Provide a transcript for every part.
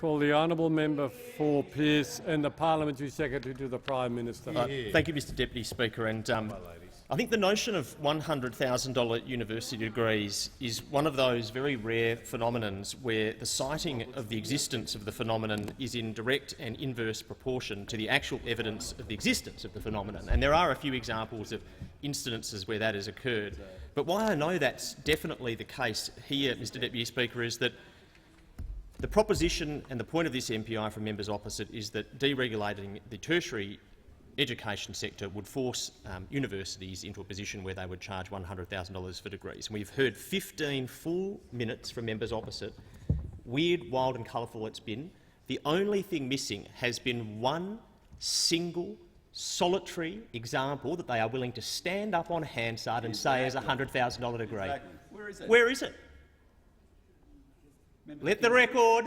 Call the honourable member for Pearce and the Parliamentary Secretary to the Prime Minister. Thank you, Mr Deputy Speaker. And I think the notion of $100,000 university degrees is one of those very rare phenomenons where the citing of the existence of the phenomenon is in direct and inverse proportion to the actual evidence of the existence of the phenomenon. And there are a few examples of instances where that has occurred. But why I know that's definitely the case here, Mr Deputy Speaker, is that the proposition and the point of this MPI from members opposite is that deregulating the tertiary education sector would force universities into a position where they would charge $100,000 for degrees. And we've heard 15 full minutes from members opposite. Weird, wild and colourful it's been. The only thing missing has been one single solitary example that they are willing to stand up on Hansard and say is a $100,000 degree. Exactly. Where is it? Let the record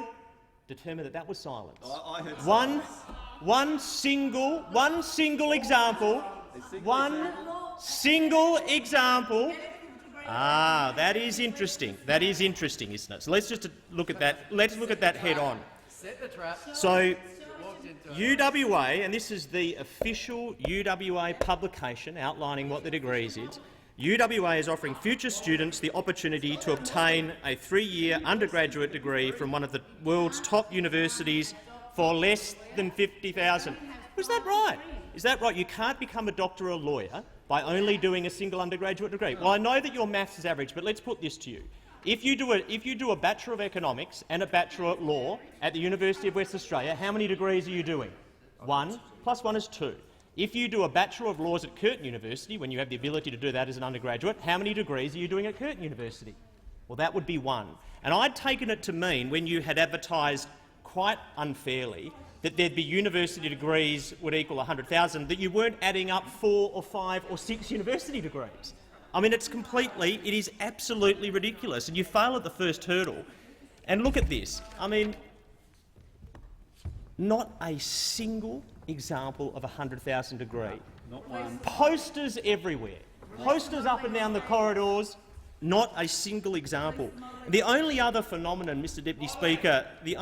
determine that that was silence. I heard One single example. Ah, that is interesting. That is interesting, isn't it? So let's just look at that. Let's look at that head on. So UWA, and this is the official UWA publication outlining what the degrees is. UWA is offering future students the opportunity to obtain a 3-year undergraduate degree from one of the world's top universities for less than $50,000. Was that right? Is that right? You can't become a doctor or a lawyer by only doing a single undergraduate degree. Well, I know that your maths is average, but let's put this to you. If you do a Bachelor of Economics and a Bachelor of Law at the University of Western Australia, how many degrees are you doing? 1 + 1 is 2. If you do a Bachelor of Laws at Curtin University, when you have the ability to do that as an undergraduate, how many degrees are you doing at Curtin University? Well, that would be 1. And I'd taken it to mean, when you had advertised quite unfairly that there'd be university degrees would equal 100,000, that you weren't adding up 4 or 5 or 6 university degrees. I mean, it is absolutely ridiculous, and you fail at the first hurdle. And look at this. I mean, not a single example of a 100,000 degree. Not one. Posters everywhere. Posters up and down the corridors. Not a single example. The only other phenomenon, Mr Deputy Speaker, that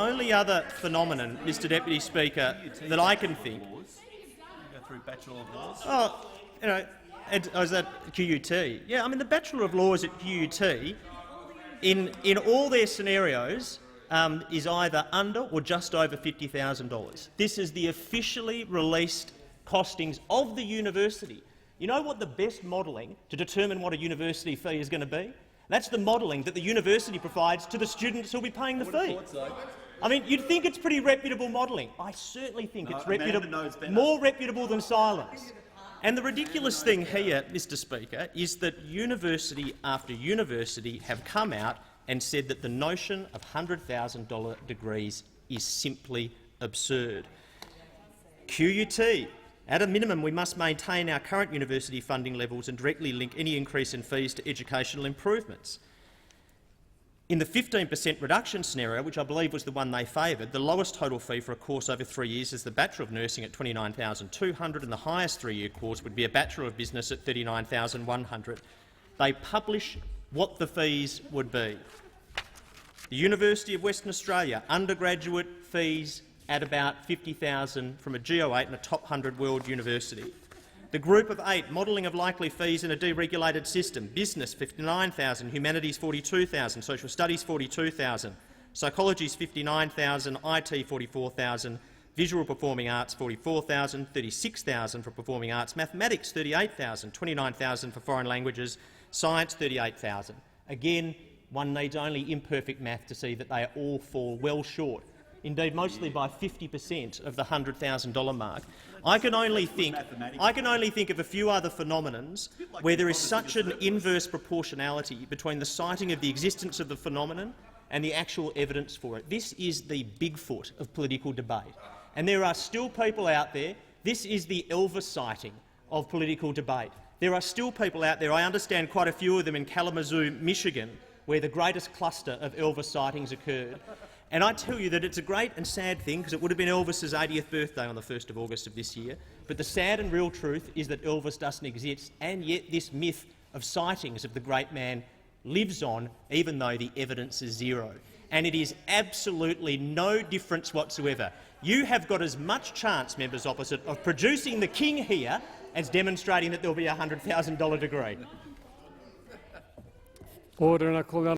I can think. Go through Bachelor of Laws. Oh, you know, is that QUT? Yeah, I mean the Bachelor of Laws at QUT, in all their scenarios, is either under or just over $50,000. This is the officially released costings of the university. You know what the best modelling to determine what a university fee is going to be? That's the modelling that the university provides to the students who will be paying the fee. I mean, you'd think it's pretty reputable modelling. I certainly think it's more reputable than silence. And the ridiculous thing here, Mr Speaker, is that university after university have come out and said that the notion of $100,000 degrees is simply absurd. QUT. At a minimum, we must maintain our current university funding levels and directly link any increase in fees to educational improvements. In the 15% reduction scenario, which I believe was the one they favoured, the lowest total fee for a course over 3 years is the Bachelor of Nursing at $29,200, and the highest 3-year course would be a Bachelor of Business at $39,100. They publish what the fees would be. The University of Western Australia, undergraduate fees at about $50,000 from a Go8 and a top 100 world university. The Group of 8, modelling of likely fees in a deregulated system, Business $59,000, Humanities $42,000, Social Studies $42,000, Psychology is $59,000, IT $44,000, Visual Performing Arts $44,000, $36,000 for Performing Arts, Mathematics $38,000, $29,000 for Foreign Languages, Science $38,000. Again, one needs only imperfect math to see that they all fall well short. Indeed, mostly by 50% of the $100,000 mark. I can only think of a few other phenomenons where there is such an inverse proportionality between the citing of the existence of the phenomenon and the actual evidence for it. This is the Bigfoot of political debate. And there are still people out there. This is the Elvis sighting of political debate. There are still people out there, I understand quite a few of them in Kalamazoo, Michigan, where the greatest cluster of Elvis sightings occurred. And I tell you that it's a great and sad thing, because it would have been Elvis's 80th birthday on the 1st of August of this year. But the sad and real truth is that Elvis doesn't exist, and yet this myth of sightings of the great man lives on, even though the evidence is zero. and it is absolutely no difference whatsoever. You have got as much chance, members opposite, of producing the king here as demonstrating that there will be a $100,000 degree. Order, and I call the